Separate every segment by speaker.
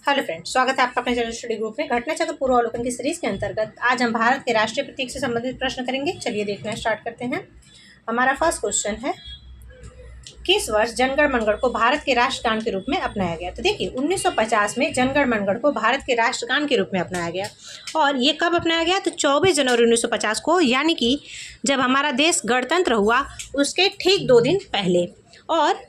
Speaker 1: Hello friends, स्वागत है आपका अपने जनरल स्टडी ग्रुप में। घटना चक्र पूर्वावलोकन की सीरीज के अंतर्गत आज हम भारत के राष्ट्रीय प्रतीक से संबंधित प्रश्न करेंगे। चलिए देखना स्टार्ट करते हैं। हमारा फर्स्ट क्वेश्चन है, किस वर्ष जनगण मनगढ़ को भारत के राष्ट्रगान के रूप में अपनाया गया? तो देखिए 1950 में जनगण मनगढ़ को भारत के राष्ट्रगान के रूप में अपनाया गया। और ये कब अपनाया गया? तो 24 जनवरी 1950 को, यानी कि जब हमारा देश गणतंत्र हुआ उसके ठीक 2 दिन पहले। और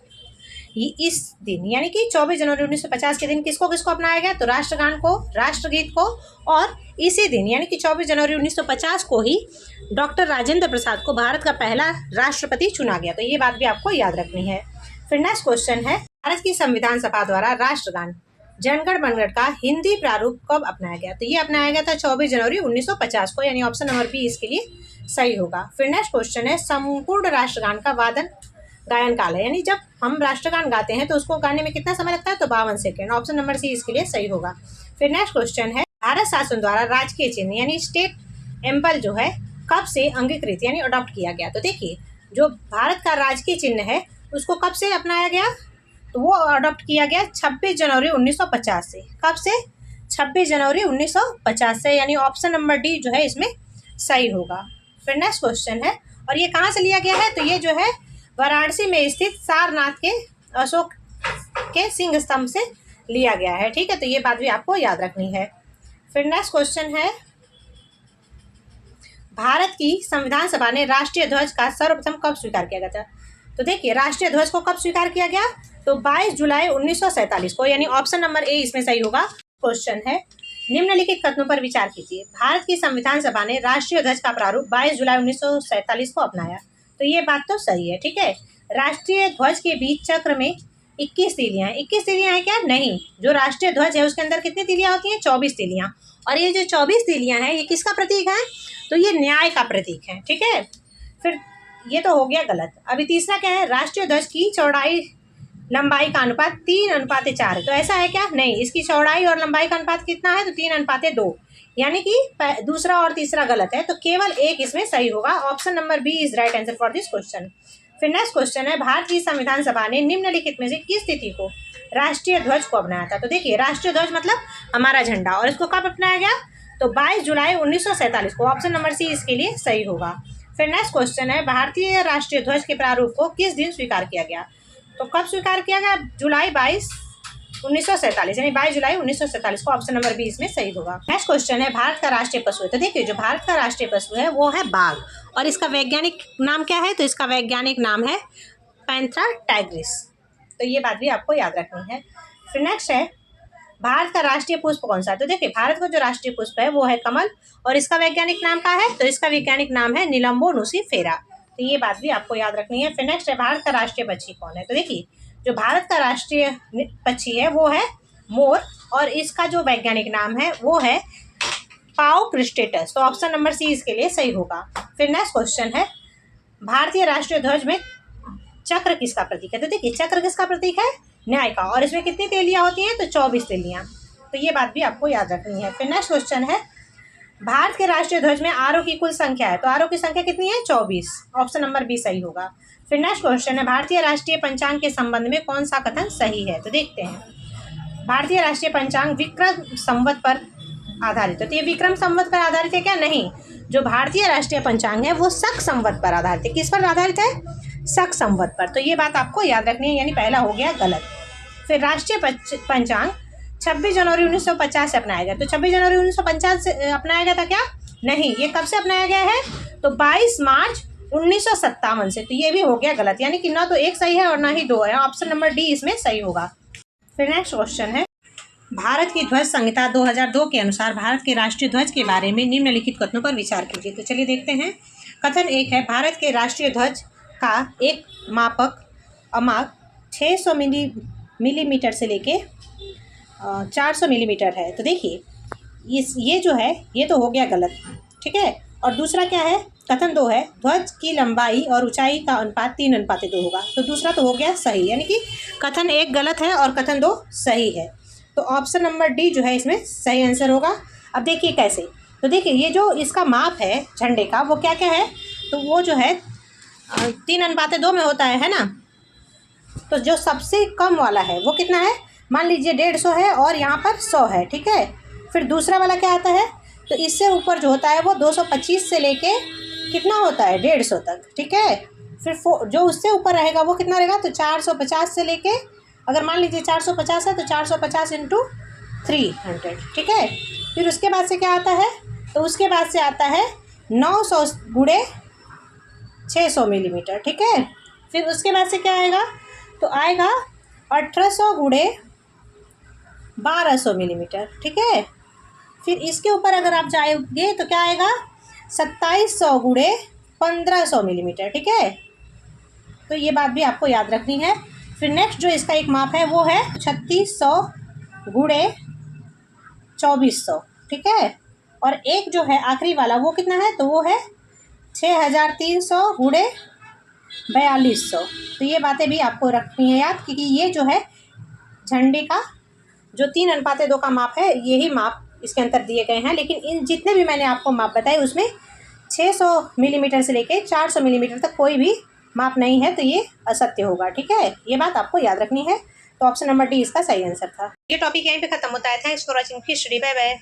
Speaker 1: इस दिन यानी कि 24 जनवरी 1950 के दिन किसको किसको अपनाया गया? तो राष्ट्रगान को, राष्ट्रगीत को। और इसी दिन यानी कि 24 जनवरी 1950 को ही डॉक्टर राजेंद्र प्रसाद को भारत का पहला राष्ट्रपति चुना गया। तो ये बात भी आपको याद रखनी है। फिर नेक्स्ट क्वेश्चन है, भारत की संविधान सभा द्वारा राष्ट्रगान जनगण मनगढ़ का हिंदी प्रारूप कब अपनाया गया? तो ये अपनाया गया था 24 जनवरी 1950 को, यानी ऑप्शन नंबर बी इसके लिए सही होगा। फिर नेक्स्ट क्वेश्चन है, संपूर्ण राष्ट्रगान का वादन गायन काल है, यानी जब हम राष्ट्रगान गाते हैं तो उसको गाने में कितना समय लगता है? तो 52 सेकेंड। ऑप्शन नंबर सी इसके लिए सही होगा। फिर नेक्स्ट क्वेश्चन है, भारत शासन द्वारा राजकीय चिन्ह यानी स्टेट एम्बल जो है कब से अंगीकृत यानी अडॉप्ट किया गया? तो देखिए जो भारत का राजकीय चिन्ह है उसको कब से अपनाया गया? तो वो अडॉप्ट किया गया 26 जनवरी 1950 से। कब से? 26 जनवरी 1950 से, यानी ऑप्शन नंबर डी जो है इसमें सही होगा। फिर नेक्स्ट क्वेश्चन है, और ये कहाँ से लिया गया है? तो ये जो है वाराणसी में स्थित सारनाथ के अशोक के सिंह स्तंभ से लिया गया है। ठीक है, तो ये बात भी आपको याद रखनी है। फिर नेक्स्ट क्वेश्चन है, भारत की संविधान सभा ने राष्ट्रीय ध्वज का सर्वप्रथम कब स्वीकार किया गया था? तो देखिए राष्ट्रीय ध्वज को कब स्वीकार किया गया? तो 22 जुलाई 1947 को, यानी ऑप्शन नंबर ए इसमें सही होगा। क्वेश्चन है, निम्नलिखित कथनों पर विचार कीजिए। भारत की संविधान सभा ने राष्ट्रीय ध्वज का प्रारूप 22 जुलाई 1947 को अपनाया। तो ये बात तो सही है। ठीक है, राष्ट्रीय ध्वज के बीच चक्र में 21 तीलियां हैं। 21 तीलियां हैं क्या? नहीं, जो राष्ट्रीय ध्वज है उसके अंदर कितनी तीलियां होती हैं? 24 तीलियां। और ये जो 24 तीलियां हैं ये किसका प्रतीक है? तो ये न्याय का प्रतीक है। ठीक है, फिर ये तो हो गया गलत। अभी तीसरा क्या है, राष्ट्रीय ध्वज की चौड़ाई लंबाई का अनुपात 3:4 है। तो ऐसा है क्या? नहीं, इसकी चौड़ाई और लंबाई का अनुपात कितना है? तो 3:2, यानी कि दूसरा और तीसरा गलत है। तो केवल एक इसमें सही होगा। Option number B is right answer for this question. फिर नेक्स्ट क्वेश्चन है, भारत की संविधान सभा ने निम्नलिखित में से किस तिथि को राष्ट्रीय ध्वज को अपनाया था? तो देखिए राष्ट्रीय ध्वज मतलब हमारा झंडा, और इसको कब अपनाया गया? तो 22 जुलाई 1947 को। ऑप्शन नंबर सी इसके लिए सही होगा। फिर नेक्स्ट क्वेश्चन है, भारतीय राष्ट्रीय ध्वज के प्रारूप को किस दिन स्वीकार किया गया? तो कब स्वीकार किया गया? जुलाई 22 1947, यानी 22 जुलाई 1947 को। ऑप्शन नंबर बी इसमें सही होगा। नेक्स्ट क्वेश्चन है, भारत का राष्ट्रीय पशु है। तो देखिए जो भारत का राष्ट्रीय पशु है वो है बाघ, और इसका वैज्ञानिक नाम क्या है? तो इसका वैज्ञानिक नाम है पैंथेरा टाइग्रिस। तो ये बात भी आपको याद रखनी है। फिर नेक्स्ट है, भारत का राष्ट्रीय पुष्प कौन सा है? तो देखिए भारत का जो राष्ट्रीय पुष्प है वो है कमल, और इसका वैज्ञानिक नाम क्या है? तो इसका वैज्ञानिक नाम है निलंबो नुसिफेरा। तो ये बात भी आपको याद रखनी है। फिर नेक्स्ट है, भारत का राष्ट्रीय पक्षी कौन है? तो देखिए जो भारत का राष्ट्रीय पक्षी है वो है मोर, और इसका जो वैज्ञानिक नाम है वो है पाओ क्रिस्टेटस। तो ऑप्शन नंबर सी इसके लिए सही होगा। फिर नेक्स्ट क्वेश्चन है, भारतीय राष्ट्रीय ध्वज में चक्र किसका प्रतीक है? तो देखिए चक्र किसका प्रतीक है? न्याय का। और इसमें कितनी तीलियां होती हैं? तो 24 तीलियां। तो ये बात भी आपको याद रखनी है। फिर नेक्स्ट क्वेश्चन है, भारत के राष्ट्रीय ध्वज में आरों की कुल संख्या है। तो आरों की संख्या कितनी है? 24। ऑप्शन नंबर बी सही होगा। फिर नेक्स्ट क्वेश्चन है, भारतीय राष्ट्रीय पंचांग के संबंध में कौन सा कथन सही है? तो देखते हैं, भारतीय राष्ट्रीय पंचांग विक्रम संवत पर आधारित है। तो ये विक्रम संवत पर आधारित है क्या? नहीं, जो भारतीय राष्ट्रीय पंचांग है वो शक संवत पर आधारित है। किस पर आधारित है? शक संवत पर। तो ये बात आपको याद रखनी है, यानी पहला हो गया गलत। फिर राष्ट्रीय पंचांग 26 जनवरी 1950 से अपनाया गया। तो 26 जनवरी 1950 से अपनाया गया था क्या? नहीं, ये कब से अपनाया गया है? तो 22 मार्च 1957 से। तो ये भी हो गया गलत, यानी कि ना तो एक सही है और ना ही दो है। ऑप्शन नंबर डी इसमें सही होगा। फिर नेक्स्ट क्वेश्चन है, भारत की ध्वज संहिता 2002 के अनुसार भारत के राष्ट्रीय ध्वज के बारे में निम्नलिखित कथनों पर विचार कीजिए। तो चलिए देखते हैं। कथन 1 है, भारत के राष्ट्रीय ध्वज का एक मापक अमाक 600 मिलीमीटर से लेके 400 मिलीमीटर है। तो देखिए ये जो है ये तो हो गया गलत। ठीक है, और दूसरा क्या है? कथन 2 है, ध्वज की लंबाई और ऊंचाई का अनुपात 3:2 होगा। तो दूसरा तो हो गया सही, यानी कि कथन 1 गलत है और कथन 2 सही है। तो ऑप्शन नंबर डी जो है इसमें सही आंसर होगा। अब देखिए कैसे, तो देखिए ये जो इसका माप है झंडे का वो क्या क्या है? तो वो जो है 3:2 में होता है ना। तो जो सबसे कम वाला है वो कितना है? मान लीजिए 150 है और यहाँ पर 100 है, ठीक है। फिर दूसरा वाला क्या आता है, तो इससे ऊपर जो होता है वो 225 से लेके कितना होता है 150 तक, ठीक है। फिर जो उससे ऊपर रहेगा वो कितना रहेगा, तो 450 से लेके, अगर मान लीजिए 450 है तो 450 इंटू 300, ठीक है। फिर उसके बाद से क्या आता है, तो उसके बाद से आता है 900 गुणे 600 मिलीमीटर, ठीक है। फिर उसके बाद से क्या आएगा, तो आएगा 1800 गुणे 1200 मिलीमीटर, ठीक है। फिर इसके ऊपर अगर आप जाएंगे तो क्या आएगा, 2700 गुणे 1500 मिलीमीटर, ठीक है। तो ये बात भी आपको याद रखनी है। फिर नेक्स्ट जो इसका एक माप है वो है 3600 गुणे 2400, ठीक है। और एक जो है आखिरी वाला वो कितना है, तो वो है 6300 गुणे 4200। तो ये बातें भी आपको रखनी है याद, क्योंकि ये जो है झंडे का जो 3:2 का माप है, यही माप इसके अंदर दिए गए हैं। लेकिन इन जितने भी मैंने आपको माप बताए उसमें 600 मिलीमीटर से लेके 400 मिलीमीटर तक कोई भी माप नहीं है, तो ये असत्य होगा, ठीक है। ये बात आपको याद रखनी है। तो ऑप्शन नंबर डी इसका सही आंसर था। ये टॉपिक यहीं पे खत्म होता है। Thanks for watching. फिर स्टडी, बाय बाय।